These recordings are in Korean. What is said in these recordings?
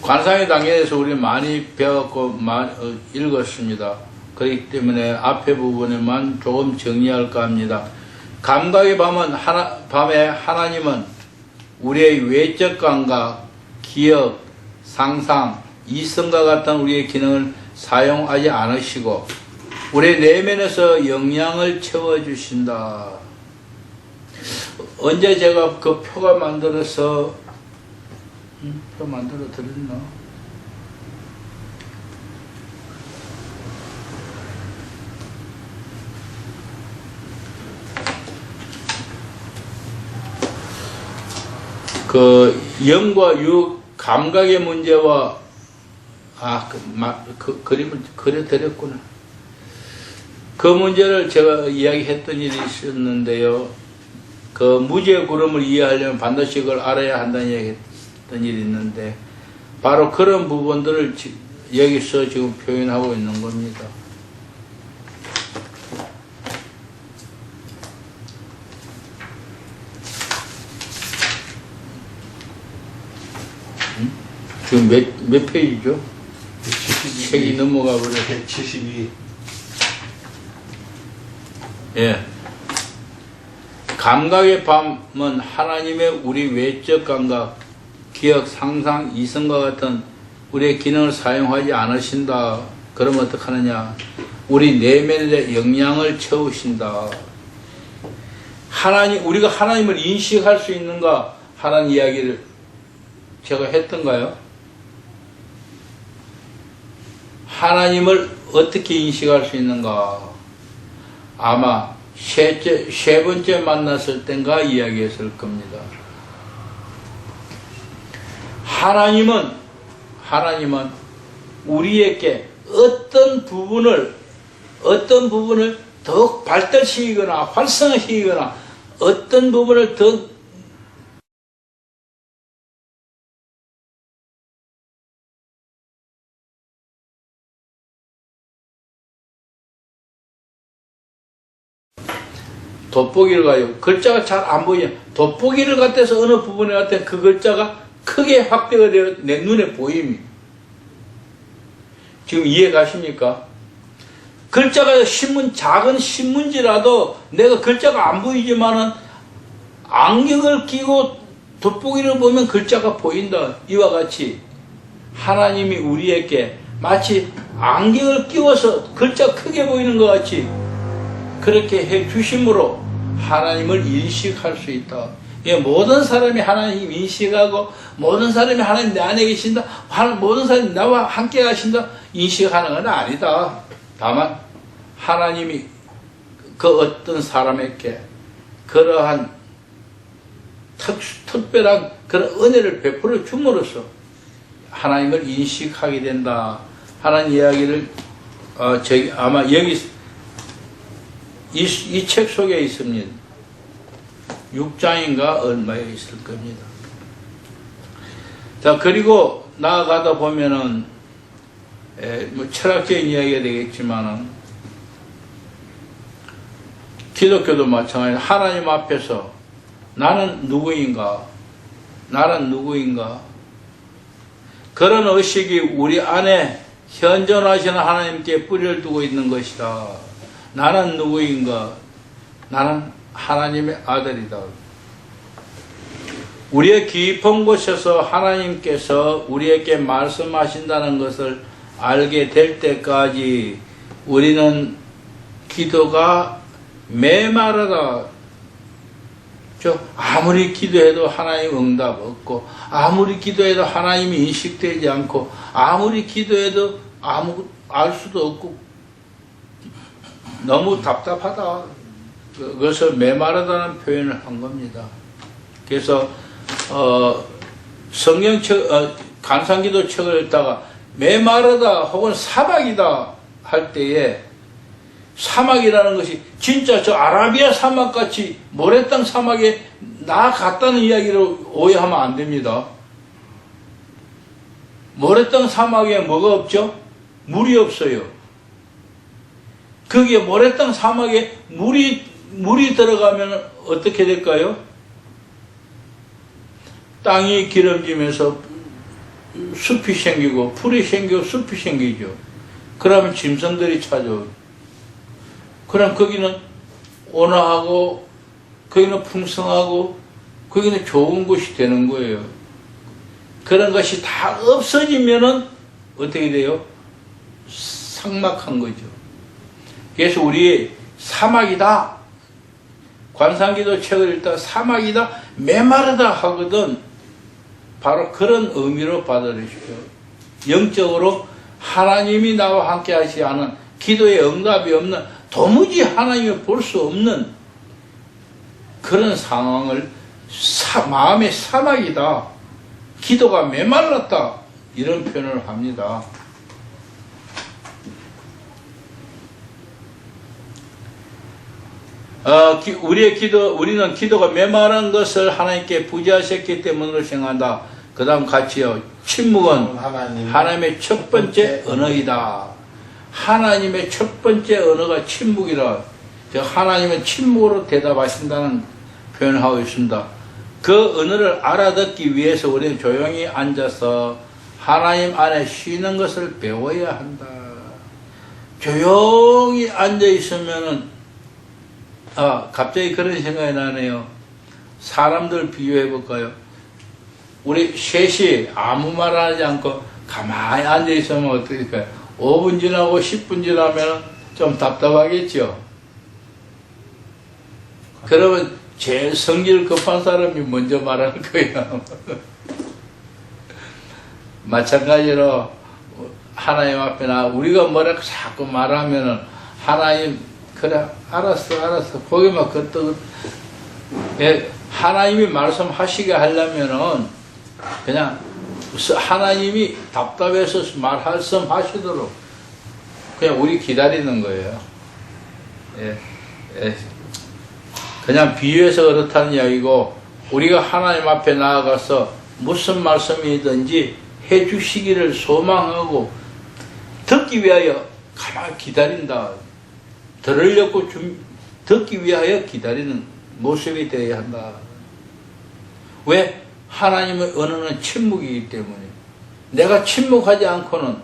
관상의 단계에서 우리 많이 배웠고 읽었습니다. 그렇기 때문에 앞에 부분에만 조금 정리할까 합니다. 감각의 밤에 하나님은 우리의 외적 감각, 기억, 상상, 이성과 같은 우리의 기능을 사용하지 않으시고 우리 내면에서 영양을 채워주신다. 언제 제가 그 표가 만들어서 표 만들어 드렸나? 그 영과 유 감각의 문제와 그림을 그려드렸구나. 그 문제를 제가 이야기했던 일이 있었는데요. 그 무지의 구름을 이해하려면 반드시 그걸 알아야 한다는 이야기했던 일이 있는데 바로 그런 부분들을 여기서 지금 표현하고 있는 겁니다. 지금 몇 페이지죠? 172. 책이 넘어가 버려. 172. 예. 감각의 밤은 하나님의 우리 외적 감각, 기억, 상상, 이성과 같은 우리의 기능을 사용하지 않으신다. 그러면 어떡하느냐? 우리 내면의 영양을 채우신다. 우리가 하나님을 인식할 수 있는가? 하는 이야기를 제가 했던가요? 하나님을 어떻게 인식할 수 있는가? 아마 세 번째 만났을 땐가 이야기했을 겁니다. 하나님은 우리에게 어떤 부분을 더욱 발달시키거나 활성화시키거나 어떤 부분을 더 돋보기를 가요. 글자가 잘 안 보이냐. 돋보기를 갖다서 어느 부분에 갖다 그 글자가 크게 확대가 되어 내 눈에 보입니다. 지금 이해 가십니까? 글자가 작은 신문지라도 내가 글자가 안 보이지만은 안경을 끼고 돋보기를 보면 글자가 보인다. 이와 같이 하나님이 우리에게 마치 안경을 끼워서 글자 크게 보이는 것 같이 그렇게 해 주심으로 하나님을 인식할 수 있다. 예, 모든 사람이 하나님 인식하고 모든 사람이 하나님 내 안에 계신다. 모든 사람이 나와 함께 가신다. 인식하는 건 아니다. 다만 하나님이 그 어떤 사람에게 그러한 특별한 그런 은혜를 베풀어 줌으로써 하나님을 인식하게 된다 하는 이야기를 아마 여기 이 책 속에 있습니다. 6장인가 얼마에 있을 겁니다. 자, 그리고 나아가다 보면은 뭐 철학적인 이야기가 되겠지만은 기독교도 마찬가지로 하나님 앞에서 나는 누구인가? 그런 의식이 우리 안에 현존하시는 하나님께 뿌리를 두고 있는 것이다. 나는 누구인가? 나는 하나님의 아들이다. 우리의 깊은 곳에서 하나님께서 우리에게 말씀하신다는 것을 알게 될 때까지 우리는 기도가 메마르다. 아무리 기도해도 하나님 응답 없고 아무리 기도해도 하나님이 인식되지 않고 아무리 기도해도 알 수도 없고 너무 답답하다. 그것을 메마르다는 표현을 한 겁니다. 그래서 성경책 간상기도 책을 읽다가 메마르다 혹은 사막이다 할 때에 사막이라는 것이 진짜 저 아라비아 사막같이 모래땅 사막에 나갔다는 이야기로 오해하면 안 됩니다. 모래땅 사막에 뭐가 없죠? 물이 없어요. 거기에 모래땅 사막에 물이 들어가면 어떻게 될까요? 땅이 기름지면서 숲이 생기고 풀이 생기고 숲이 생기죠. 그러면 짐승들이 찾아오죠. 그럼 거기는 온화하고 거기는 풍성하고 거기는 좋은 곳이 되는 거예요. 그런 것이 다 없어지면은 어떻게 돼요? 삭막한 거죠. 그래서 우리 사막이다. 관상기도 책을 읽다 사막이다. 메마르다 하거든. 바로 그런 의미로 받아들이십시오. 영적으로 하나님이 나와 함께 하시지 않은 기도에 응답이 없는 도무지 하나님을 볼 수 없는 그런 상황을 마음의 사막이다. 기도가 메말랐다. 이런 표현을 합니다. 우리는 기도가 메마른 것을 하나님께 부지하셨기 때문으로 생각한다. 그 다음 같이요. 침묵은 하나님의 첫 번째 언어이다. 하나님의 첫 번째 언어가 침묵이라. 하나님은 침묵으로 대답하신다는 표현을 하고 있습니다. 그 언어를 알아듣기 위해서 우리는 조용히 앉아서 하나님 안에 쉬는 것을 배워야 한다. 조용히 앉아 있으면은 갑자기 그런 생각이 나네요. 사람들 비교해 볼까요? 우리 셋이 아무 말 하지 않고 가만히 앉아 있으면 어떻게 될까요? 5분 지나고 10분 지나면 좀 답답하겠죠? 그러면 제일 성질 급한 사람이 먼저 말하는 거예요. 마찬가지로 하나님 앞에 우리가 뭐라고 자꾸 말하면은 하나님 그래 알았어 거기만 그것도 하나님이 말씀하시게 하려면은 그냥 하나님이 답답해서 말씀 하시도록 그냥 우리 기다리는 거예요. 그냥 비유해서 그렇다는 이야기고 우리가 하나님 앞에 나아가서 무슨 말씀이든지 해주시기를 소망하고 듣기 위하여 가만히 기다린다. 들으려고 듣기 위하여 기다리는 모습이 되어야 한다. 왜? 하나님의 언어는 침묵이기 때문에 내가 침묵하지 않고는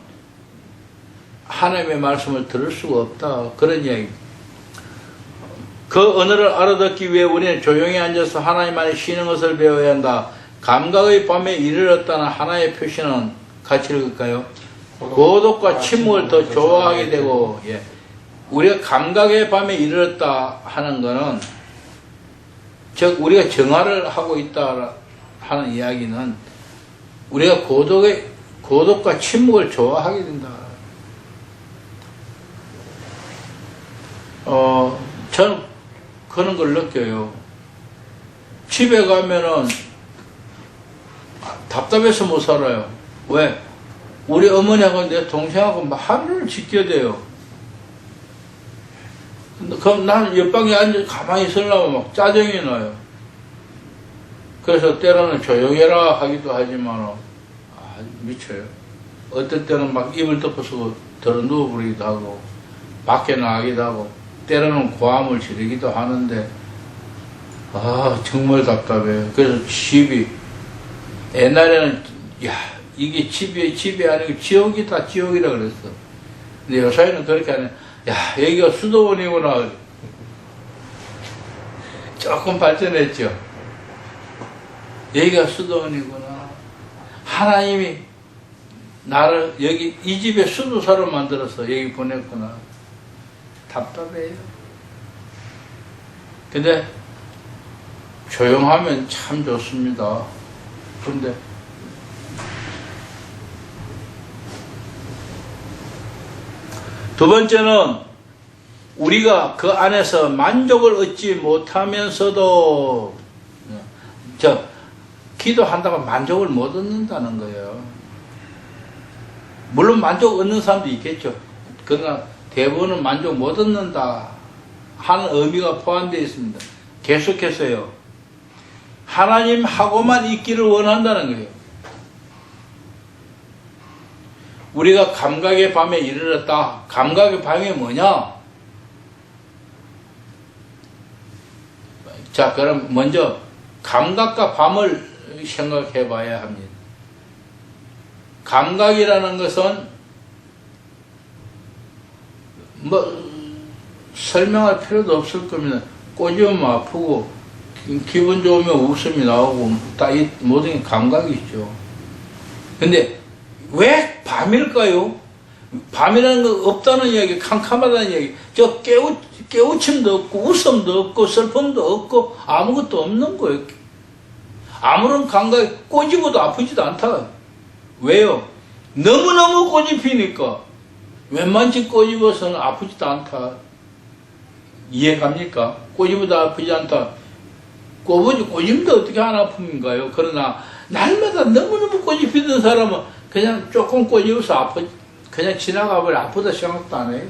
하나님의 말씀을 들을 수가 없다. 그런 이야기입니다. 그 언어를 알아듣기 위해 우리는 조용히 앉아서 하나님 안에 쉬는 것을 배워야 한다. 감각의 밤에 이르렀다는 하나의 표시는 같이 읽을까요? 고독과 침묵을 더 좋아하게 되고 우리가 감각의 밤에 이르렀다 하는 것은 즉 우리가 정화를 하고 있다 하는 이야기는 우리가 고독과 침묵을 좋아하게 된다. 저는 그런 걸 느껴요. 집에 가면은 답답해서 못 살아요. 왜? 우리 어머니하고 내 동생하고 막 하루를 지켜야 돼요. 그럼 나는 옆방에 앉아 가만히 있으려면 막 짜증이 나요. 그래서 때로는 조용해라 하기도 하지만 미쳐요. 어떨 때는 막 입을 덮어서 들어 누워버리기도 하고 밖에 나가기도 하고 때로는 고함을 지르기도 하는데 정말 답답해요. 그래서 집이 옛날에는 이게 집이 아니고 지옥이다 지옥이라 그랬어. 근데 요새는 그렇게 안 해. 여기가 수도원이구나. 조금 발전했죠. 여기가 수도원이구나. 하나님이 나를 여기 이 집에 수도사로 만들어서 여기 보냈구나. 답답해요. 근데 조용하면 참 좋습니다. 근데 두 번째는 우리가 그 안에서 만족을 얻지 못하면서도 기도한다고 만족을 못 얻는다는 거예요. 물론 만족 얻는 사람도 있겠죠. 그러나 대부분은 만족 못 얻는다 하는 의미가 포함되어 있습니다. 계속해서요. 하나님하고만 있기를 원한다는 거예요. 우리가 감각의 밤에 이르렀다. 감각의 밤이 뭐냐? 자, 그럼 먼저 감각과 밤을 생각해 봐야 합니다. 감각이라는 것은 뭐 설명할 필요도 없을 겁니다. 꼬집으면 아프고 기분 좋으면 웃음이 나오고 다 이 모든 게 감각이 있죠. 근데 왜 밤일까요? 밤이라는 거 없다는 이야기, 캄캄하다는 이야기. 저 깨우침도 없고 웃음도 없고 슬픔도 없고 아무것도 없는 거예요. 아무런 감각이 꼬집어도 아프지도 않다. 왜요? 너무너무 꼬집히니까 웬만치 꼬집어서는 아프지도 않다. 이해갑니까? 꼬집어도 아프지 않다. 꼬집도 어떻게 안 아픔인가요? 그러나 날마다 너무너무 꼬집히던 사람은 그냥 조금 꼬집어서 그냥 지나가버려. 아프다 생각도 안 해요.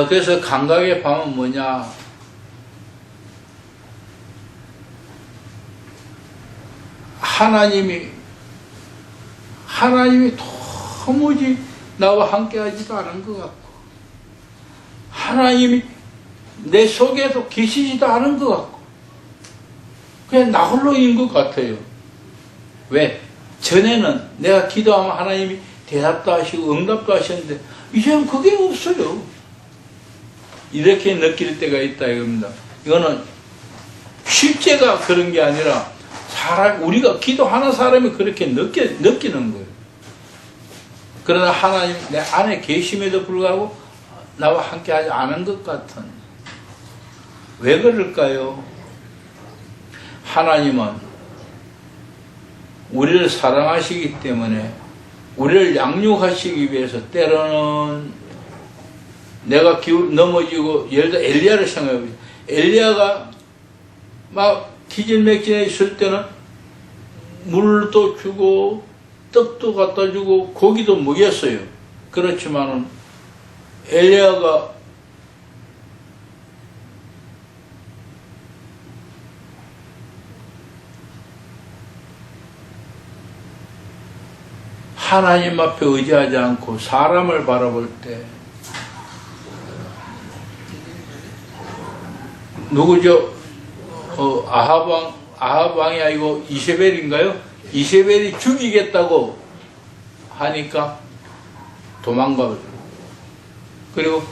그래서 감각의 밤은 뭐냐? 하나님이 도무지 나와 함께 하지도 않은 것 같고, 하나님이 내 속에도 계시지도 않은 것 같고, 그냥 나 홀로인 것 같아요. 왜? 전에는 내가 기도하면 하나님이 대답도 하시고 응답도 하셨는데, 이제는 그게 없어요. 이렇게 느낄 때가 있다 이겁니다. 이거는 실제가 그런 게 아니라 우리가 기도하는 사람이 그렇게 느끼는 거예요. 그러나 하나님 내 안에 계심에도 불구하고 나와 함께 하지 않은 것 같은. 왜 그럴까요? 하나님은 우리를 사랑하시기 때문에 우리를 양육하시기 위해서 때로는 내가 넘어지고, 예를 들어 엘리야를 생각해보세요. 엘리야가 막 기진맥진해 있을 때는 물도 주고 떡도 갖다 주고 고기도 먹였어요. 그렇지만은 엘리야가 하나님 앞에 의지하지 않고 사람을 바라볼 때, 누구죠? 아합 왕이 아니고 이세벨인가요? 이세벨이 죽이겠다고 하니까 도망가버려. 그리고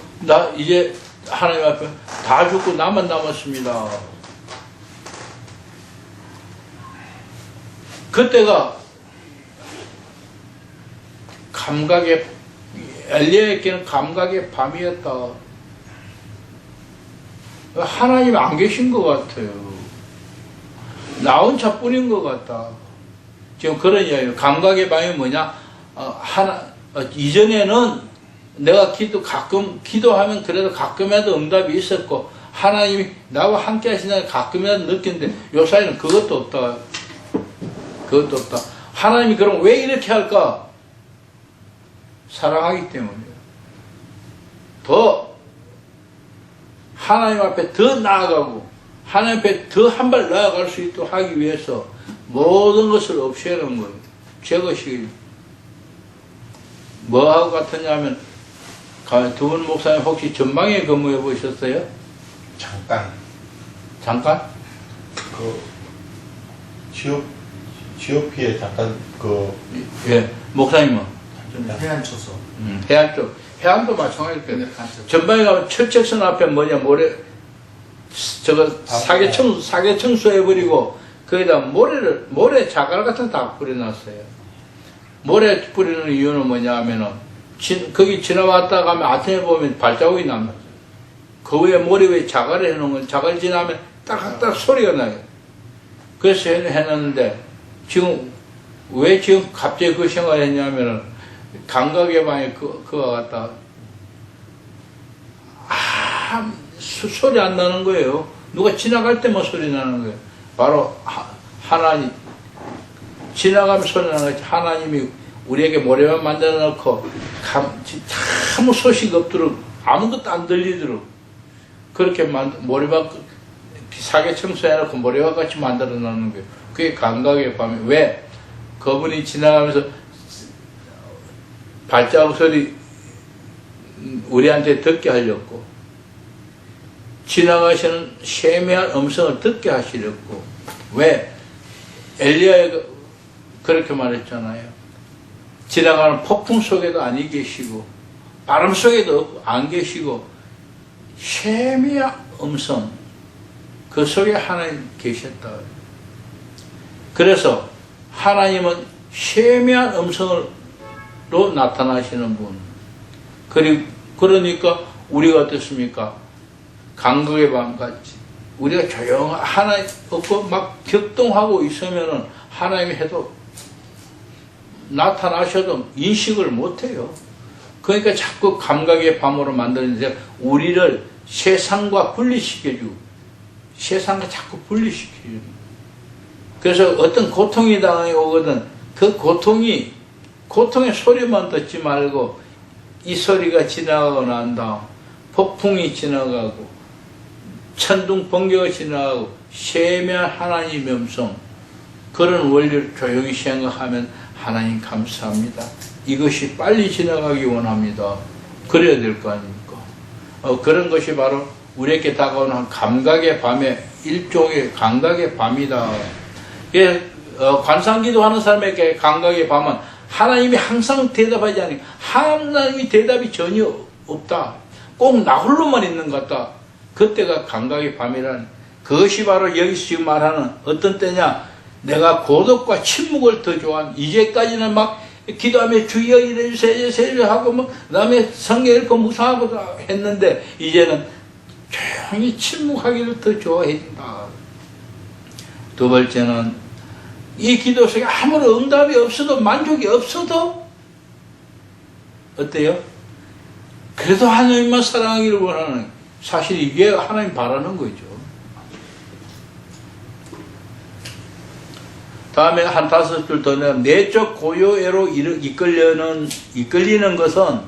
이제 하나님 앞에 다 죽고 나만 남았습니다. 그때가 엘리야에게는 감각의 밤이었다. 하나님이 안 계신 것 같아요. 나 혼자뿐인 것 같다. 지금 그런 이야기예요. 감각의 밤이 뭐냐? 이전에는 내가 가끔 기도하면 그래도 가끔이라도 응답이 있었고, 하나님이 나와 함께 하신다는 가끔이라도 느꼈는데, 요 사이는 그것도 없다. 그것도 없다. 하나님이 그럼 왜 이렇게 할까? 사랑하기 때문이에요. 더 하나님 앞에 더 나아가고 하나님 앞에 더 한 발 나아갈 수 있도록 하기 위해서 모든 것을 없애는 거예요. 제것이 뭐하고 같으냐면, 두 분 목사님 혹시 전방에 근무해 보셨어요? 잠깐? GOP에 잠깐 예, 목사님은? 해안초소. 해안쪽. 해안도 마찬가지일 거예요. 전방에 가면 철책선 앞에 모래, 사계 청소해버리고, 거기다 모래 자갈 같은 거 다 뿌려놨어요. 모래 뿌리는 이유는 뭐냐 하면은, 거기 지나왔다 가면 아침에 보면 발자국이 납니다. 그 위에 모래 위에 자갈을 해놓은 건, 자갈 지나면 딱딱 소리가 나요. 그래서 해놨는데, 왜 지금 갑자기 그 생각을 했냐면은, 감각의 방에 그와 같다. 소리 안 나는 거예요. 누가 지나갈 때만 소리 나는 거예요. 바로 하나님, 지나가면 소리 나는 거지. 하나님이 우리에게 모래만 만들어 놓고 아무 소식 없도록, 아무것도 안 들리도록 그렇게 모래밭 사계 청소해놓고 모래밭 같이 만들어 놓는 거예요. 그게 감각의 밤에. 왜? 그분이 지나가면서 발자국 소리 우리한테 듣게 하려고, 지나가시는 세미한 음성을 듣게 하시려고. 왜? 엘리야가 그렇게 말했잖아요. 지나가는 폭풍 속에도 아니 계시고 바람 속에도 안 계시고 쉐미야 음성 그 속에 하나님 계셨다. 그래서 하나님은 쉐미한 음성으로 나타나시는 분. 그러니까 우리가 어떻습니까? 감각의 밤같이 우리가 조용한 하나님 없고 막 격동하고 있으면은 하나님이 해도 나타나셔도 인식을 못해요. 그러니까 자꾸 감각의 밤으로 만드는데 우리를 세상과 분리시켜주고 세상과 자꾸 분리시켜주고 그래서 어떤 고통이 당해 오거든 그 고통의 소리만 듣지 말고 이 소리가 지나가고 난 다음 폭풍이 지나가고 천둥 번개가 지나가고 세미한 하나님의 음성 그런 원리를 조용히 생각하면 하나님 감사합니다. 이것이 빨리 지나가기 원합니다. 그래야 될 거 아닙니까? 그런 것이 바로 우리에게 다가오는 감각의 밤의 일종의 감각의 밤이다. 관상기도 하는 사람에게 감각의 밤은 하나님이 항상 대답하지 않으니까 하나님이 대답이 전혀 없다. 꼭 나 홀로만 있는 것 같다. 그때가 감각의 밤이라는 그것이 바로 여기서 지금 말하는 어떤 때냐 내가 고독과 침묵을 더 좋아한 이제까지는 막 기도하며 주여 이래주세요 하고 뭐 그다음에 성경 읽고 묵상하고 했는데 이제는 조용히 침묵하기를 더 좋아해진다. 두 번째는 이 기도 속에 아무런 응답이 없어도 만족이 없어도 어때요? 그래도 하나님만 사랑하기를 원하는 사실 이게 하나님 바라는 거죠. 다음에 한 5줄 더 내면 내적 고요애로 이끌리는 것은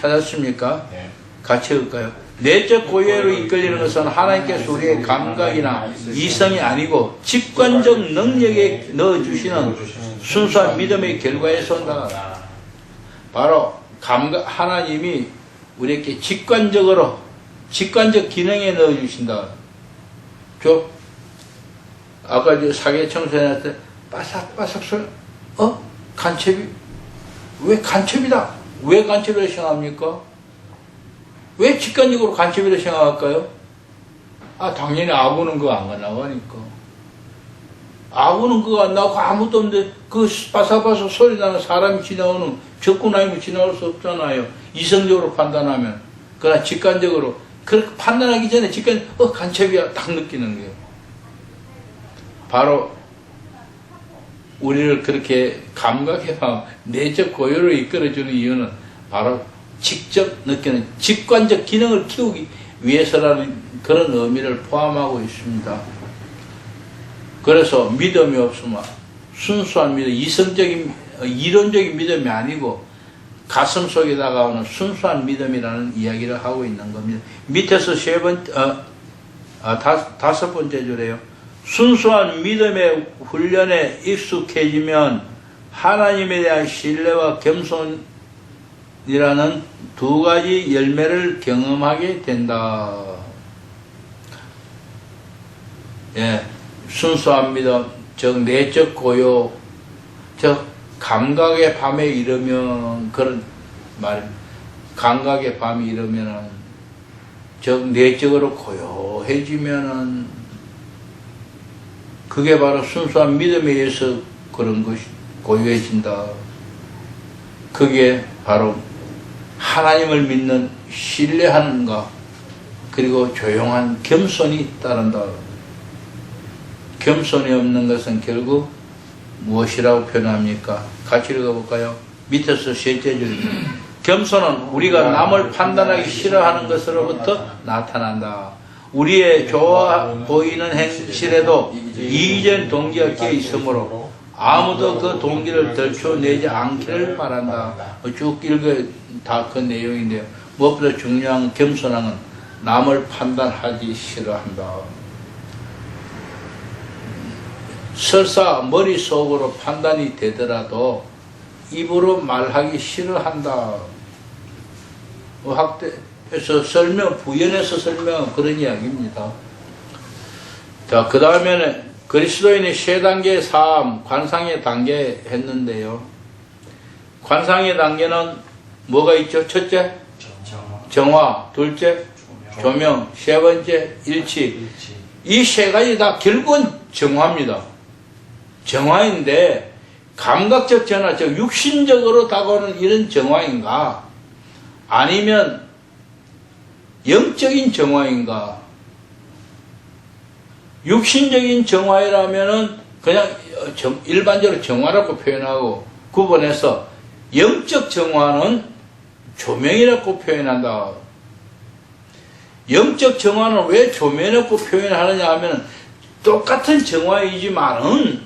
찾았습니까? 네. 같이 읽을까요? 내적 고요애로 이끌리는 것은 하나님께서 우리의 감각이나 이성이 아니고 직관적 능력에 넣어주시는 순수한 믿음의 결과에서 온다. 바로 하나님이 우리에게 직관적 기능에 넣어주신다. 아까 사계청소년 때 바삭바삭 소리, 간첩이, 왜 간첩이다? 왜 간첩이라고 생각합니까? 왜 직관적으로 간첩이라고 생각할까요? 당연히 아구는 그거 안 나가니까. 아구는 그거 안 나오고 아무도 없는데 그 바삭바삭 소리 나는 사람이 지나오는 적군 아니면 지나올 수 없잖아요. 이성적으로 판단하면. 그러나 직관적으로, 그렇게 판단하기 전에 간첩이야. 딱 느끼는 거예요. 바로 우리를 그렇게 감각의 밤, 내적 고요로 이끌어주는 이유는 바로 직접 느끼는 직관적 기능을 키우기 위해서라는 그런 의미를 포함하고 있습니다. 그래서 믿음이 없으면 순수한 믿음, 이론적인 믿음이 아니고 가슴 속에 다가오는 순수한 믿음이라는 이야기를 하고 있는 겁니다. 밑에서 다섯 번째 줄에요. 순수한 믿음의 훈련에 익숙해지면 하나님에 대한 신뢰와 겸손이라는 두 가지 열매를 경험하게 된다. 순수한 믿음, 즉 내적 고요, 즉 감각의 밤에 이르면 그런 말입니다. 감각의 밤이 이르면은 즉 내적으로 고요해지면은 그게 바로 순수한 믿음에 의해서 그런 것이 고요해진다. 그게 바로 하나님을 믿는 신뢰하는가 그리고 조용한 겸손이 따른다. 겸손이 없는 것은 결국 무엇이라고 표현합니까? 같이 읽어볼까요? 밑에서 셋째 줄입니다. 겸손은 우리가 남을 판단하기 싫어하는 것으로부터 나타난다. 우리의 좋아 보이는 행실에도 이기적인 동기가 끼어 있으므로 아무도 그 동기를 들춰내지 않기를 바란다. 쭉 읽어 다 그 내용인데요. 무엇보다 중요한 겸손한 건 남을 판단하기 싫어한다. 설사 머릿속으로 판단이 되더라도 입으로 말하기 싫어한다. 학대에서 부연해서 설명한 그런 이야기입니다. 자, 그 다음에는 그리스도인의 세 단계의 삶, 관상의 단계 했는데요. 관상의 단계는 뭐가 있죠? 첫째, 정화. 둘째, 조명. 세 번째, 일치. 이 세 가지 다 결국은 정화입니다. 정화인데 감각적 전화, 즉 육신적으로 다가오는 이런 정화인가? 아니면 영적인 정화인가? 육신적인 정화라면은 그냥 일반적으로 정화라고 표현하고 구분해서 영적 정화는 조명이라고 표현한다. 영적 정화는 왜 조명이라고 표현하느냐 하면 똑같은 정화이지만은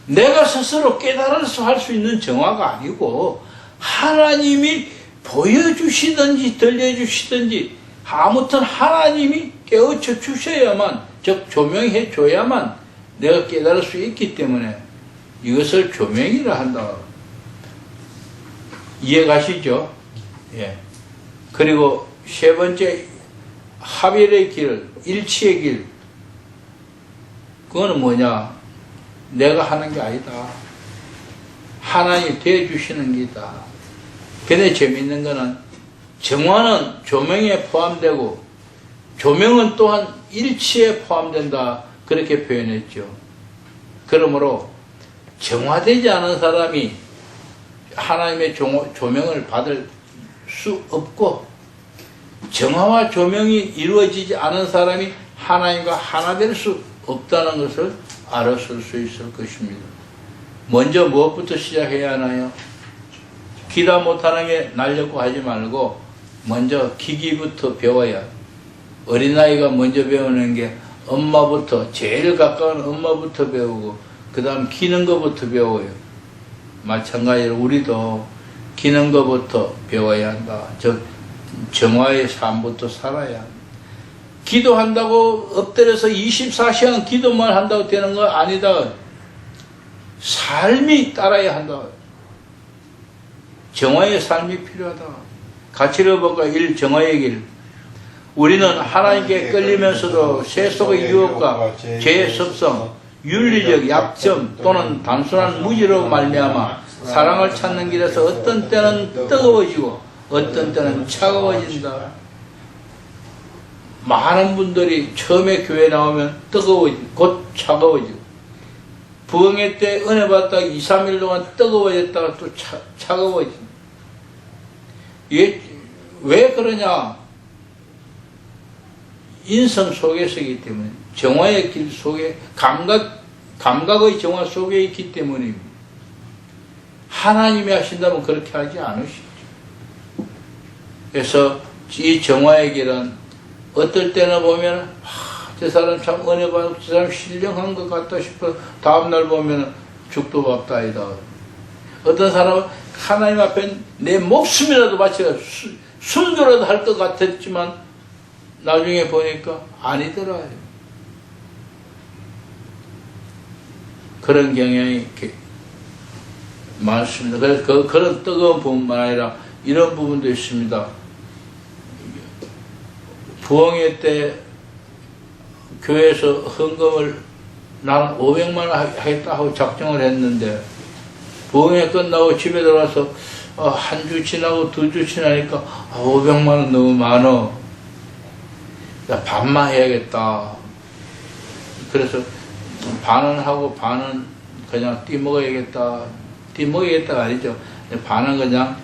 내가 스스로 깨달아서 할 수 있는 정화가 아니고 하나님이 보여주시든지 들려주시든지 아무튼 하나님이 깨우쳐 주셔야만, 즉 조명해 줘야만 내가 깨달을 수 있기 때문에 이것을 조명이라 한다. 이해 가시죠? 예. 그리고 세 번째, 합일의 길, 일치의 길. 그거는 뭐냐? 내가 하는 게 아니다. 하나님이 대해주시는 게다. 근데 재밌는 거는 정화는 조명에 포함되고 조명은 또한 일치에 포함된다. 그렇게 표현했죠. 그러므로 정화되지 않은 사람이 하나님의 조명을 받을 수 없고 정화와 조명이 이루어지지 않은 사람이 하나님과 하나 될 수 없다는 것을 알았을 수 있을 것입니다. 먼저 무엇부터 시작해야 하나요? 기다 못하는 게 날려고 하지 말고 먼저 기기부터 배워야, 어린아이가 먼저 배우는 게 엄마부터, 제일 가까운 엄마부터 배우고 그 다음 기는 것부터 배워요. 마찬가지로 우리도 기는 것부터 배워야 한다. 즉 정화의 삶부터 살아야 한다. 기도한다고 엎드려서 24시간 기도만 한다고 되는 거 아니다. 삶이 따라야 한다. 정화의 삶이 필요하다. 같이 읽어볼까? 1. 정화의 길. 우리는 하나님께 끌리면서도 세속의 유혹과 죄의 습성, 윤리적 약점 또는 단순한 무지로 말미암아 사랑을 찾는 길에서 어떤 때는 뜨거워지고 어떤 때는 차가워진다. 많은 분들이 처음에 교회 나오면 뜨거워지고 곧 차가워지고 부흥회 때 은혜 받다가 2, 3일 동안 뜨거워졌다가 또 차가워진다. 이게 왜 그러냐? 인성 속에서이기 때문에, 정화의 길 속에, 감각의 정화 속에 있기 때문입니다. 하나님이 하신다면 그렇게 하지 않으시죠. 그래서 이 정화의 길은 어떨 때는 보면 저 사람 참 은혜 받고 저 사람 신령한 것 같다 싶어 다음날 보면 죽도 밥다이다. 어떤 사람은 하나님 앞에 내 목숨이라도 바쳐서 순교라도 할 것 같았지만 나중에 보니까 아니더라요. 그런 경향이 많습니다. 그래서 그런 뜨거운 부분만 아니라 이런 부분도 있습니다. 부흥회 때 교회에서 헌금을 나는 500만 원 하겠다 하고 작정을 했는데 부흥회 끝나고 집에 들어와서 한 주 지나고 2주 지나니까 500만 원 너무 많어. 반만 해야겠다. 그래서 반은 하고 반은 그냥 띠먹어야겠다. 띠먹어야겠다가 아니죠. 반은 그냥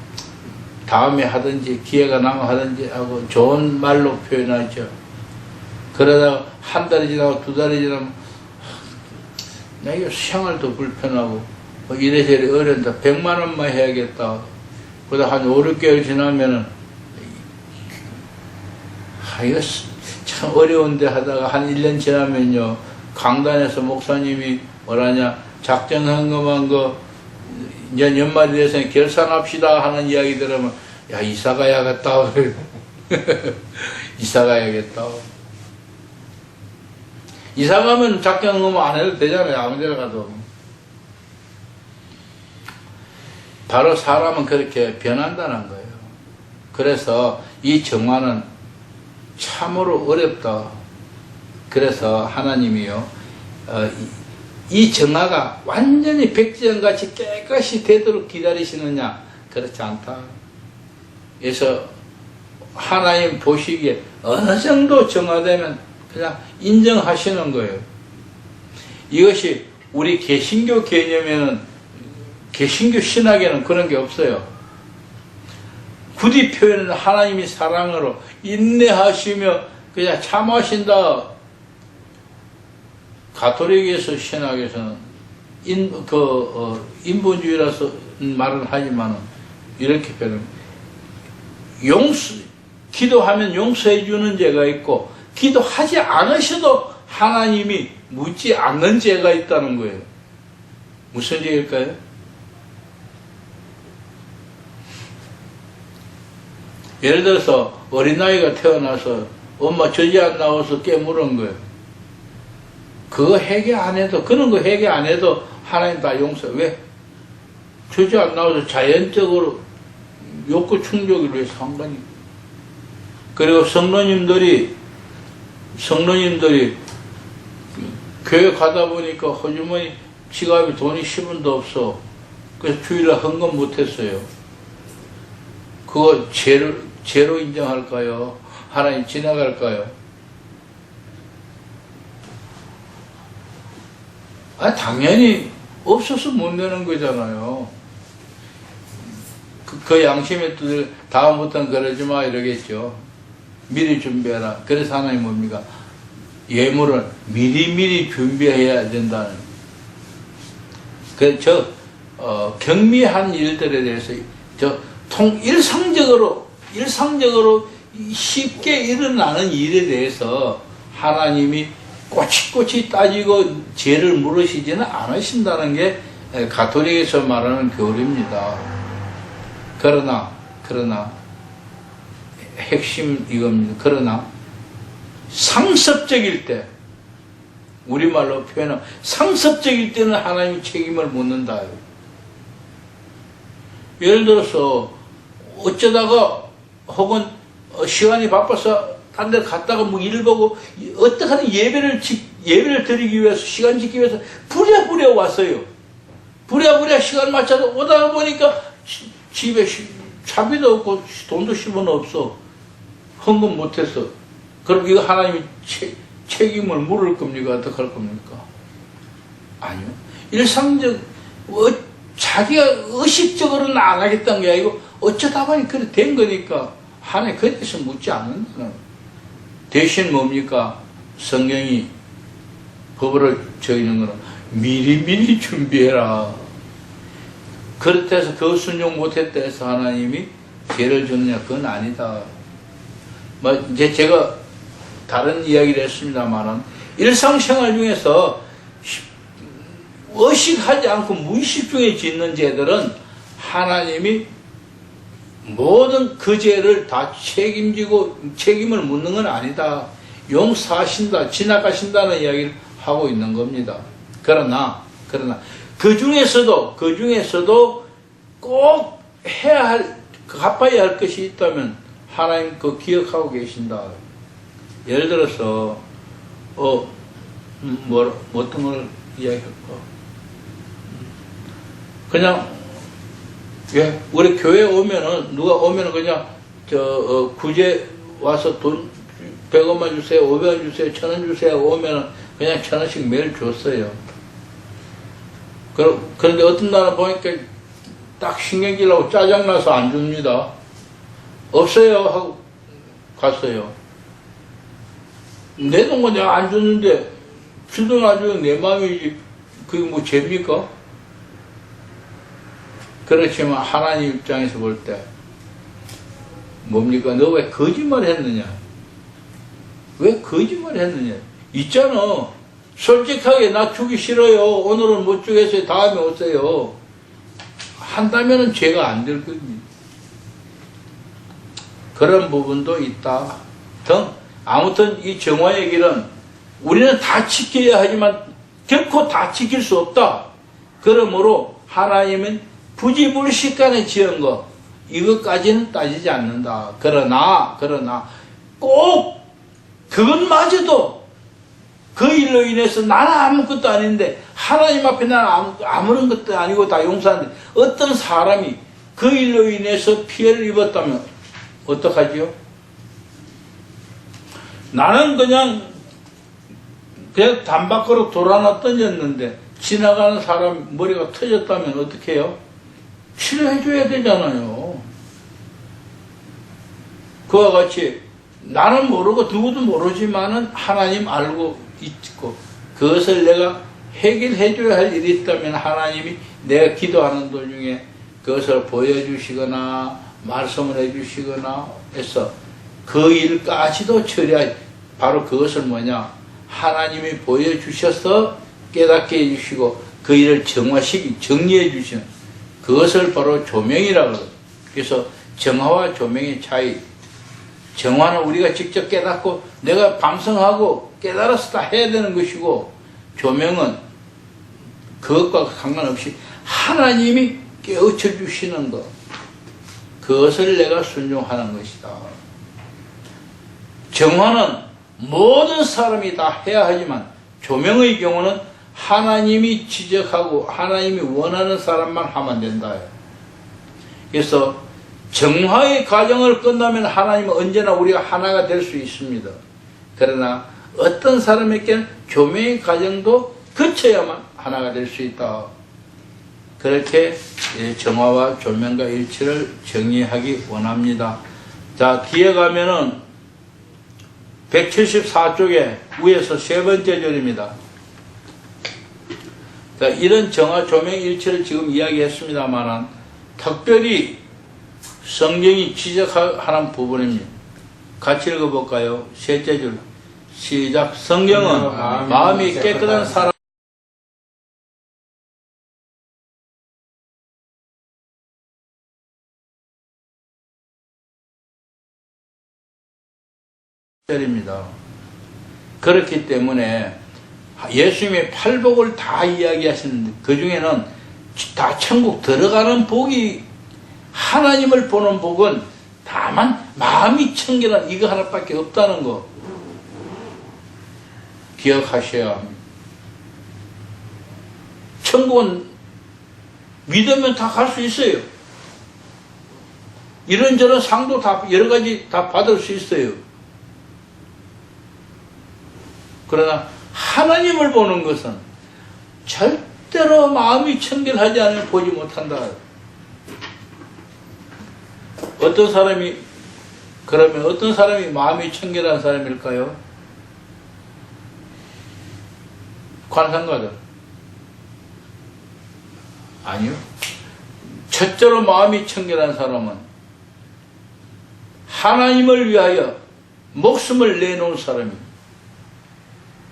다음에 하든지 기회가 나면 하든지 하고 좋은 말로 표현하죠. 그러다가 한 달이 지나고 2달이 지나면 내가 생활도 불편하고 이래저래 어려운다. 100만 원만 해야겠다. 그러다 한 5, 6개월 지나면은 이거 참 어려운데 하다가 한 1년 지나면요, 강단에서 목사님이 뭐라냐, 작정 헌금한 거 이제 연말이 돼서 결산합시다 하는 이야기 들으면 야, 이사 가야겠다. 이사 가야겠다. 이사 가면 작정 헌금 안 해도 되잖아요. 아무 데나 가도. 바로 사람은 그렇게 변한다는 거예요. 그래서 이 정화는 참으로 어렵다. 그래서 하나님이요, 이 정화가 완전히 백지장같이 깨끗이 되도록 기다리시느냐? 그렇지 않다. 그래서 하나님 보시기에 어느 정도 정화되면 그냥 인정하시는 거예요. 이것이 우리 개신교 개념에는, 개신교 신학에는 그런 게 없어요. 굳이 표현은 하나님이 사랑으로 인내하시며 그냥 참으신다. 가톨릭에서 신학에서는 인본주의라서 말을 하지만 이렇게 표현합니다. 기도하면 용서해 주는 죄가 있고, 기도하지 않으셔도 하나님이 묻지 않는 죄가 있다는 거예요. 무슨 죄일까요? 예를 들어서 어린아이가 태어나서 엄마 젖이 안 나와서 깨물은 거예요. 그거 해결 안 해도, 그런 거 해결 안 해도 하나님 다 용서. 왜? 젖이 안 나와서 자연적으로 욕구 충족을 위해서 한 거니까. 그리고 성도님들이 교회 가다 보니까 허주머니 지갑에 돈이 10원도 없어. 그래서 주일에 헌금 못했어요. 그거 죄로 인정할까요? 하나님 지나갈까요? 당연히 없어서 못 내는 거잖아요. 그 양심의 뜻을 다음부터는 그러지 마 이러겠죠. 미리 준비해라. 그래서 하나님 뭡니까? 예물을 미리 준비해야 된다는. 경미한 일들에 대해서 일상적으로 쉽게 일어나는 일에 대해서 하나님이 꼬치꼬치 따지고 죄를 물으시지는 않으신다는 게 가톨릭에서 말하는 교리입니다. 그러나 핵심 이겁니다. 그러나 상습적일 때, 우리말로 표현하면 상습적일 때는 하나님이 책임을 묻는다. 예를 들어서 어쩌다가 혹은 시간이 바빠서 딴 데 갔다가 뭐 일을 보고 어떡하든 예배를 드리기 위해서, 시간 지키기 위해서 부랴부랴 왔어요. 부랴부랴 시간 맞춰서 오다 보니까 집에 차비도 없고 돈도 10원 없어. 헌금 못했어. 그럼 이거 하나님이 책임을 물을 겁니까? 어떡할 겁니까? 아니요. 자기가 의식적으로는 안 하겠다는 게 아니고 어쩌다 보니 그래 된 거니까 하나님 그 대신 묻지 않는다는. 대신 뭡니까? 성경이 법을 적이는 거는 미리 준비해라. 그렇다 해서 그 순종 못했다 해서 하나님이 죄를 줬느냐? 그건 아니다. 이제 제가 다른 이야기를 했습니다만은, 일상생활 중에서 의식하지 않고 무의식 중에 짓는 죄들은 하나님이 모든 그 죄를 다 책임지고 책임을 묻는 건 아니다. 용서하신다, 지나가신다는 이야기를 하고 있는 겁니다. 그러나 그 중에서도 꼭 갚아야 할 것이 있다면 하나님 그거 기억하고 계신다. 예를 들어서 어떤 걸 이야기할까? 그냥 우리 교회 오면은 누가 오면은 그냥 구제 와서 돈 100원만 주세요, 500원 주세요, 1000원 주세요 오면은 그냥 1000원씩 매일 줬어요. 그런데 어떤 날은 보니까 딱 신경질나고 짜증나서 안 줍니다. 없어요 하고 갔어요. 내 돈 내가 안 줬는데 주든 안 주든 내 마음이지 그게 뭐 죄입니까? 그렇지만 하나님 입장에서 볼 때 뭡니까? 너 왜 거짓말 했느냐? 왜 거짓말 했느냐? 있잖아. 솔직하게 나 주기 싫어요. 오늘은 못 주겠어요. 다음에 오세요. 한다면은 죄가 안 될 겁니다. 그런 부분도 있다. 등. 아무튼 이 정화의 길은 우리는 다 지켜야 하지만 결코 다 지킬 수 없다. 그러므로 하나님은 부지불식간에 지은 것 이것까지는 따지지 않는다. 그러나 꼭 그것마저도 그 일로 인해서 나는 아무것도 아닌데 하나님 앞에 나는 아무런 것도 아니고 다 용서하는데 어떤 사람이 그 일로 인해서 피해를 입었다면 어떡하지요? 나는 그냥 담 밖으로 돌 하나 던졌는데 지나가는 사람 머리가 터졌다면 어떻게 해요? 치료해줘야 되잖아요. 그와 같이 나는 모르고 누구도 모르지만은 하나님 알고 있고 그것을 내가 해결해줘야 할 일이 있다면 하나님이 내가 기도하는 도중에 그것을 보여주시거나 말씀을 해주시거나 해서 그 일까지도 처리할 바로 그것을 뭐냐 하나님이 보여주셔서 깨닫게 해주시고 그 일을 정리해 주시는 그것을 바로 조명이라고 그래요. 그래서 정화와 조명의 차이, 정화는 우리가 직접 깨닫고 내가 반성하고 깨달아서 다 해야 되는 것이고 조명은 그것과 상관없이 하나님이 깨우쳐 주시는 것, 그것을 내가 순종하는 것이다. 정화는 모든 사람이 다 해야 하지만 조명의 경우는 하나님이 지적하고 하나님이 원하는 사람만 하면 된다. 그래서 정화의 과정을 끝나면 하나님은 언제나 우리가 하나가 될 수 있습니다. 그러나 어떤 사람에게는 조명의 과정도 거쳐야만 하나가 될 수 있다. 그렇게 정화와 조명과 일치를 정의하기 원합니다. 자, 뒤에 가면은 174쪽에 위에서 세 번째 절입니다. 자, 이런 정화, 조명, 일치를 지금 이야기했습니다만 특별히 성경이 지적하는 부분입니다. 같이 읽어볼까요? 셋째 줄 시작. 성경은 마음이 깨끗한 사람 입니다. 그렇기 때문에 예수님의 팔복을 다 이야기하시는데 그 중에는 다 천국 들어가는 복이 하나님을 보는 복은 다만 마음이 청결한 이거 하나밖에 없다는 거 기억하셔야 합니다. 천국은 믿으면 다 갈 수 있어요. 이런저런 상도 다 여러 가지 다 받을 수 있어요. 그러나 하나님을 보는 것은 절대로 마음이 청결하지 않으면 보지 못한다. 어떤 사람이 그러면 어떤 사람이 마음이 청결한 사람일까요? 관상가들. 아니요. 첫째로 마음이 청결한 사람은 하나님을 위하여 목숨을 내놓은 사람입니다.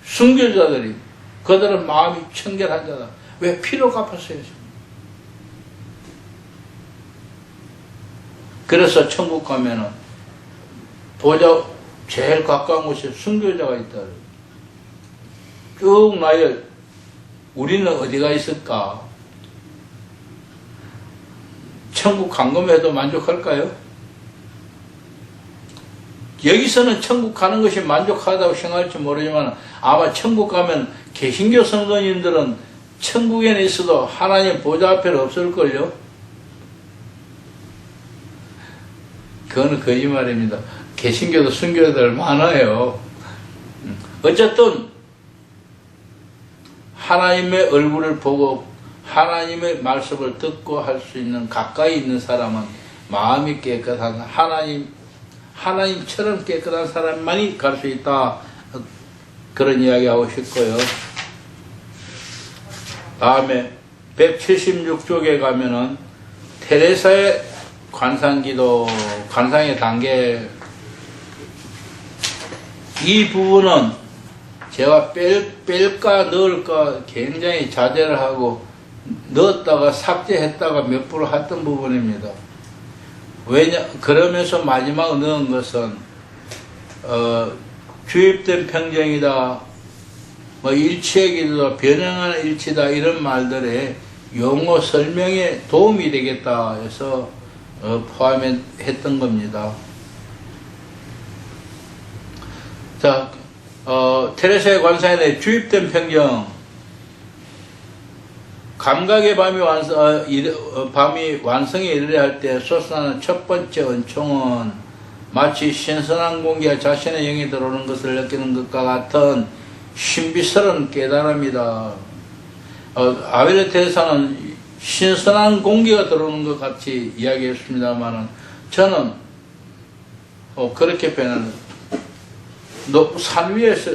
순교자들이 그들은 마음이 청결한 자다. 왜? 피로 갚았어요. 그래서 천국 가면은 보자 제일 가까운 곳에 순교자가 있다. 쭉 나열. 우리는 어디가 있을까? 천국 간 것만 해도 만족할까요? 여기서는 천국 가는 것이 만족하다고 생각할지 모르지만 아마 천국 가면 개신교 성도님들은 천국에는 있어도 하나님 보좌 앞에는 없을걸요? 그거는 거짓말입니다. 개신교도 순교자들 많아요. 어쨌든 하나님의 얼굴을 보고 하나님의 말씀을 듣고 할 수 있는 가까이 있는 사람은 마음이 깨끗한 하나님처럼 깨끗한 사람만이 갈 수 있다. 그런 이야기하고 싶고요. 다음에 176쪽에 가면은 테레사의 관상기도, 관상의 단계, 이 부분은 제가 뺄까 넣을까 굉장히 자제를 하고 넣었다가 삭제했다가 몇 프로 했던 부분입니다. 그러면서 마지막 넣은 것은 주입된 평정이다, 뭐 일치의 기도다, 변형하는 일치다, 이런 말들에 용어 설명에 도움이 되겠다 해서 포함했던 겁니다. 자, 테레사의 관상에 주입된 평경, 감각의 밤이 완성에 이르려 할 때 솟아나는 첫 번째 은총은 마치 신선한 공기가 자신의 영에 들어오는 것을 느끼는 것과 같은 신비스러운 깨달음이다. 아벨레 테레사는 신선한 공기가 들어오는 것 같이 이야기했습니다만 저는 그렇게 표현하는 산 위에서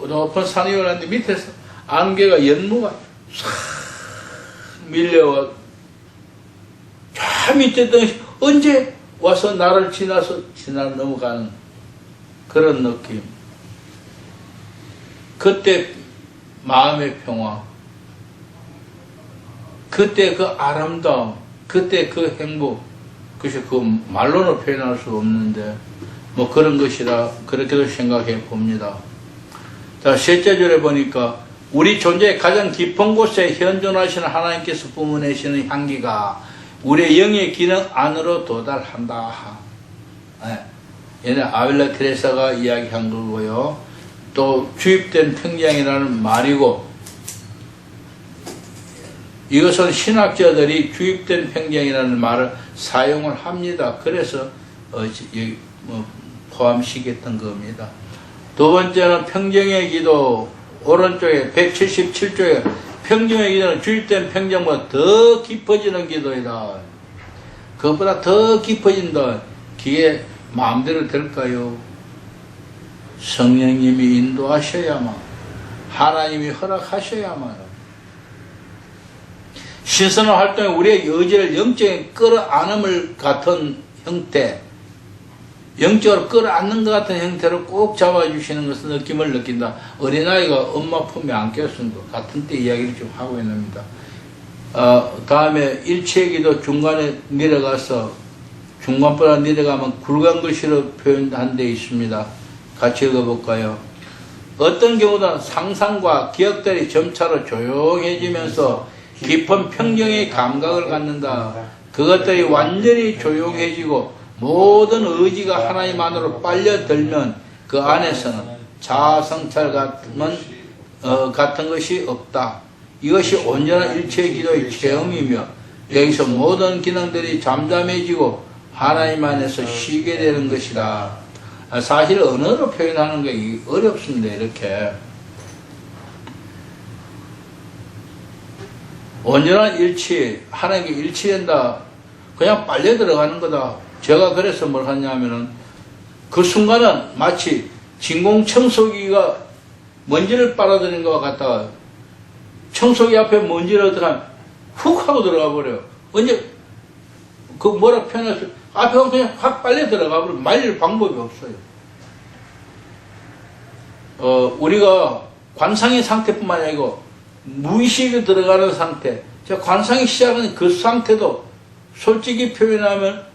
높은 산 위에 올랐는데 밑에서 안개가 연무가 싹 밀려와 저 밑에 등 언제 와서 나를 지나 넘어가는 그런 느낌. 그때 마음의 평화, 그때 그 아름다움, 그때 그 행복, 그것이 그 말로는 표현할 수 없는데 뭐 그런 것이라 그렇게도 생각해 봅니다. 자, 셋째 절에 보니까 우리 존재의 가장 깊은 곳에 현존하시는 하나님께서 뿜어내시는 향기가 우리의 영의 기능 안으로 도달한다. 얘는 아벨레 테레사가 이야기한 거고요. 또 주입된 평장이라는 말이고, 이것은 신학자들이 주입된 평장이라는 말을 사용을 합니다. 그래서 포함시켰던 겁니다. 두 번째는 평정의 기도, 오른쪽에 177쪽에 평정의 기도는 주입된 평정보다 더 깊어지는 기도이다. 그것보다 더 깊어진다. 그게 마음대로 될까요? 성령님이 인도하셔야만, 하나님이 허락하셔야만. 신선한 활동에 우리의 의지를 영적인 끌어안음을 같은 형태, 영적으로 끌어안는 것 같은 형태로 꼭 잡아주시는 것은 느낌을 느낀다. 어린아이가 엄마 품에 안겼은 것 같은 때 이야기를 좀 하고 있습니다. 다음에 일체기도 중간에 내려가서 중간보다 내려가면 굵은 글씨로 표현한 데 있습니다. 같이 읽어볼까요? 어떤 경우는 상상과 기억들이 점차로 조용해지면서 깊은 평정의 감각을 갖는다. 그것들이 완전히 조용해지고 모든 의지가 하나님 안으로 빨려들면 그 안에서는 자아성찰 같은 것이 없다. 이것이 온전한 일체 기도의 체험이며 여기서 모든 기능들이 잠잠해지고 하나님 안에서 쉬게 되는 것이다. 사실 언어로 표현하는 게 어렵습니다. 이렇게 온전한 일치, 하나님께 일치된다. 그냥 빨려 들어가는 거다. 제가 그래서 뭘 하냐면은 그 순간은 마치 진공청소기가 먼지를 빨아들이는 것과 같다가 청소기 앞에 먼지를 들어가면 훅 하고 들어가 버려요. 언제 그 뭐라 표현할 수, 앞에 가면 그냥 확 빨려 들어가 버리면 말릴 방법이 없어요. 우리가 관상의 상태뿐만 아니고 무의식에 들어가는 상태, 관상이 시작하는 그 상태도 솔직히 표현하면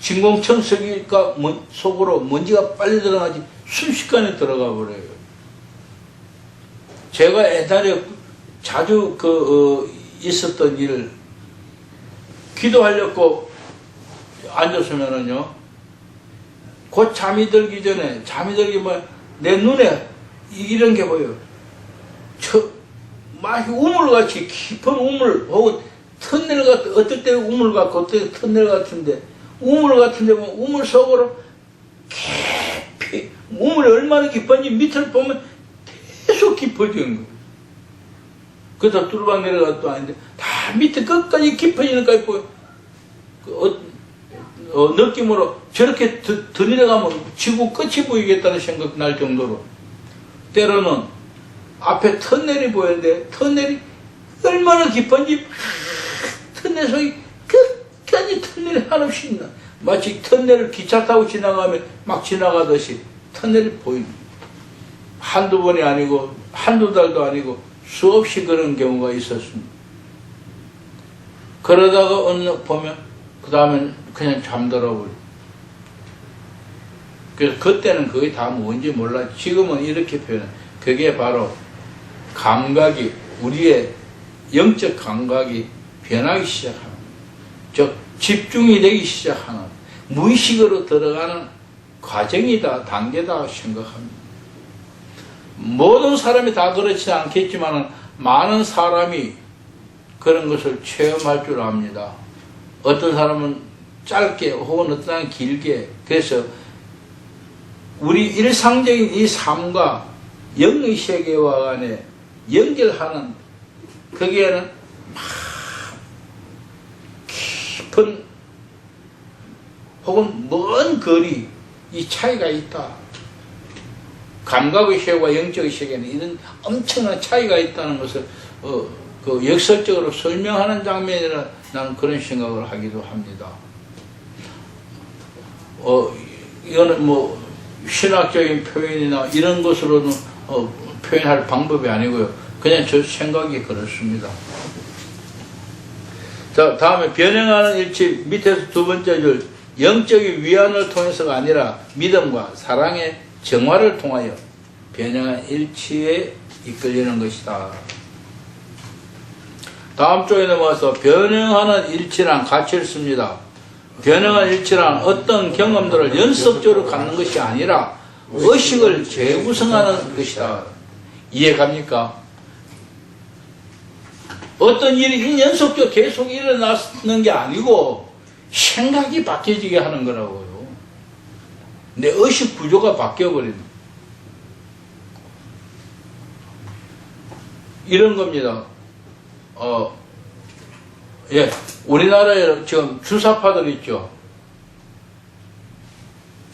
진공청소기가 속으로 먼지가 빨리 들어가지 순식간에 들어가 버려요. 제가 옛날에 자주 있었던 일, 기도하려고 앉았으면은요, 곧 잠이 들기 전에, 내 눈에 이런 게 보여요. 막 우물같이 깊은 우물, 혹은 터널 같은, 어떨 때는 우물 같고, 어떨 때는 터널 같은데, 우물 같은데 보면 우물 속으로 깊이, 우물이 얼마나 깊은지 밑을 보면 계속 깊어지는 거예요. 그래서 뚜루박 내려갈 것도 아닌데, 다 밑에 끝까지 깊어지는 것까지 보여. 느낌으로 저렇게 더 내려가면 지구 끝이 보이겠다는 생각 날 정도로. 때로는 앞에 터널이 보이는데, 터널이 얼마나 깊은지, 터널 속이 끝까지 터널이 한없이 있나. 마치 터널을 기차 타고 지나가면 막 지나가듯이 터널이 보입니다. 한두 번이 아니고, 한두 달도 아니고, 수없이 그런 경우가 있었습니다. 그러다가 어느 날 보면, 그 다음엔 그냥 잠들어 버려. 그래서 그때는 그게 다 뭔지 몰라. 지금은 이렇게 표현해. 그게 바로 감각이, 우리의 영적 감각이 변하기 시작하는, 즉 집중이 되기 시작하는, 무의식으로 들어가는 과정이다, 단계다 생각합니다. 모든 사람이 다 그렇지 않겠지만 많은 사람이 그런 것을 체험할 줄 압니다. 어떤 사람은 짧게 혹은 어떤 사람은 길게. 그래서 우리 일상적인 이 삶과 영의 세계와 간에 연결하는 거기에는 막 깊은 혹은 먼 거리 이 차이가 있다. 감각의 세계와 영적의 세계는 이런 엄청난 차이가 있다는 것을 그 역설적으로 설명하는 장면이라 나는 그런 생각을 하기도 합니다. 이거는 뭐 신학적인 표현이나 이런 것으로는 표현할 방법이 아니고요. 그냥 저 생각이 그렇습니다. 자, 다음에 변형하는 일치 밑에서 두 번째 줄 영적인 위안을 통해서가 아니라 믿음과 사랑의 정화를 통하여 변형한 일치에 이끌리는 것이다. 다음 쪽에 넘어가서 변형하는 일치란 가치를 씁니다. 변형한 일치란 어떤 경험들을 연속적으로 갖는 것이 아니라 의식을 재구성하는 것이다. 이해갑니까? 어떤 일이 연속적으로 계속 일어나는 게 아니고 생각이 바뀌어지게 하는 거라고요. 내 의식 구조가 바뀌어버린다. 이런 겁니다. 예, 우리나라에 지금 주사파들 있죠.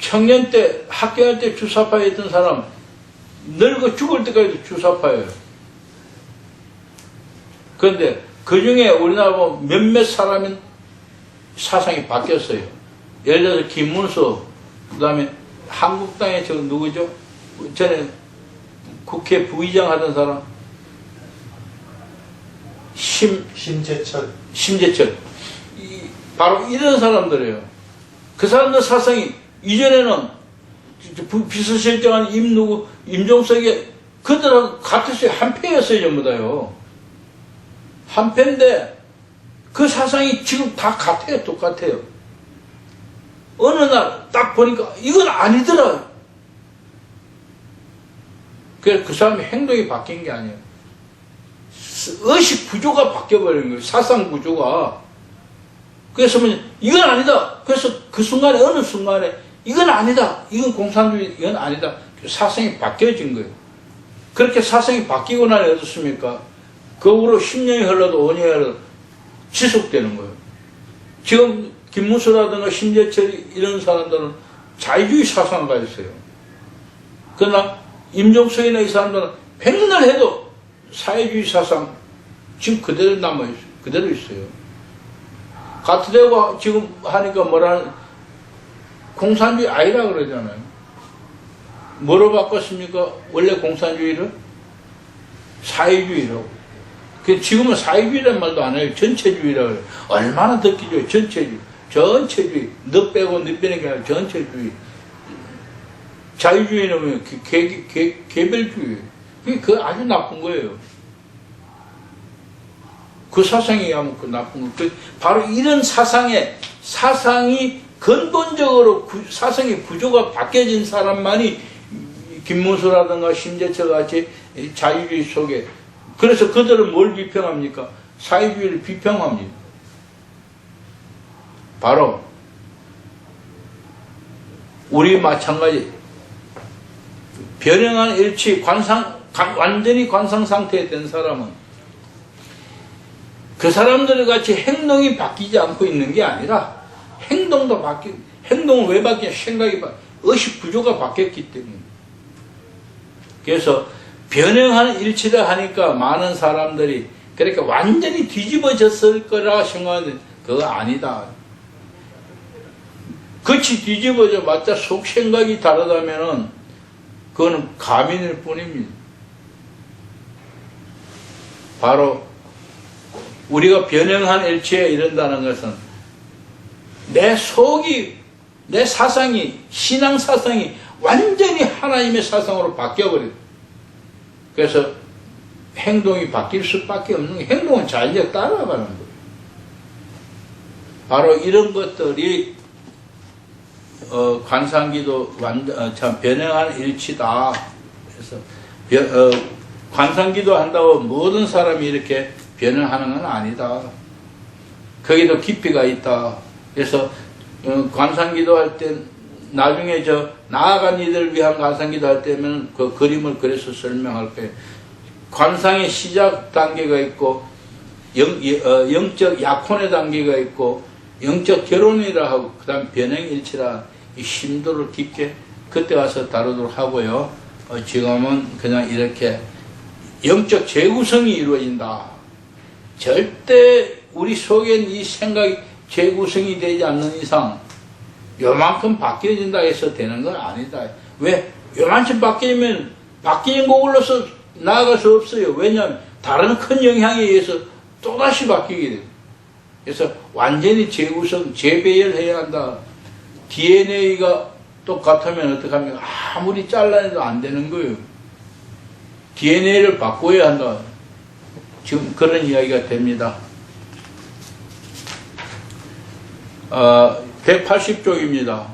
청년 때, 학교할 때 주사파에 있던 사람, 늙어 죽을 때까지도 주사파예요. 그런데 그 중에 우리나라 보면 몇몇 사람은 사상이 바뀌었어요. 예를 들어서 김문수, 그 다음에 한국당의 저 누구죠? 전에 국회 부의장 하던 사람, 심재철. 바로 이런 사람들이에요. 그 사람들 사상이 이전에는 비서실장한 임종석이 그들하고 같았어요. 한패였어요, 전부 다요. 한패인데 그 사상이 지금 다 같아요. 똑같아요. 어느 날 딱 보니까 이건 아니더라. 그래서 그 사람의 행동이 바뀐 게 아니에요. 의식 구조가 바뀌어버리는 거예요. 사상 구조가. 그래서 이건 아니다. 그래서 그 순간에 어느 순간에 이건 아니다. 이건 공산주의, 이건 아니다. 사상이 바뀌어진 거예요. 그렇게 사상이 바뀌고 나니 어떻습니까? 그 후로 10년이 흘러도 5년이 흘러도 지속되는 거예요. 지금 김문수라든가 심재철 이런 사람들은 자유주의 사상을 가졌어요. 그러나 임종석이나 이 사람들은 100년을 해도 사회주의 사상 지금 그대로 남아있어요. 그대로 있어요. 가트대고 지금 하니까 공산주의 아니라 그러잖아요. 뭐로 바꿨습니까? 원래 공산주의를? 사회주의라고. 지금은 사회주의란 말도 안 해요. 전체주의라고 해요. 얼마나 듣기 좋아요. 전체주의. 전체주의. 너 빼고 너 빼는 게 아니라 전체주의. 자유주의는 개별주의. 그게 아주 나쁜 거예요. 그 사상이 하면 그 나쁜 거. 바로 이런 사상이 근본적으로 사상의 구조가 바뀌어진 사람만이 김문수라든가 심재철 같이 자유주의 속에. 그래서 그들은 뭘 비평합니까? 사회주의를 비평합니다. 바로 우리 마찬가지 변형한 일치 완전히 관상 상태에 된 사람은 그 사람들 같이 행동이 바뀌지 않고 있는 게 아니라 행동은 왜 바뀌냐? 생각이 의식 구조가 바뀌었기 때문에. 그래서 변형하는 일치를 하니까 많은 사람들이 그러니까 완전히 뒤집어졌을 거라 생각하는데 그거 아니다. 그치 뒤집어져 맞자 속 생각이 다르다면은 그거는 가민일 뿐입니다. 바로 우리가 변형한 일치에 이른다는 것은 내 속이, 내 사상이, 신앙 사상이 완전히 하나님의 사상으로 바뀌어버렸다. 그래서 행동이 바뀔 수밖에 없는 게 행동은 자연적 따라가는 거예요. 바로 이런 것들이 관상기도 참 변형한 일치다. 그래서 관상기도 한다고 모든 사람이 이렇게 변화하는 건 아니다. 거기도 깊이가 있다. 그래서 관상기도 할 때 나중에 나아간 이들을 위한 관상기도 할 때면 그 그림을 그래서 설명할 거예요. 관상의 시작 단계가 있고 영적 약혼의 단계가 있고 영적 결혼이라 하고 그 다음 변행일치라 이 심도를 깊게 그때 와서 다루도록 하고요. 지금은 그냥 이렇게 영적 재구성이 이루어진다. 절대 우리 속엔 이 생각이 재구성이 되지 않는 이상 요만큼 바뀌어진다 해서 되는 건 아니다. 왜? 요만큼 바뀌면 바뀌는 거울로서 나아갈 수 없어요. 왜냐하면 다른 큰 영향에 의해서 또다시 바뀌게 돼요. 그래서 완전히 재구성, 재배열해야 한다. DNA가 똑같으면 어떻게 하면 아무리 잘라내도 안 되는 거예요. DNA를 바꿔야 한다. 지금 그런 이야기가 됩니다. 180쪽입니다.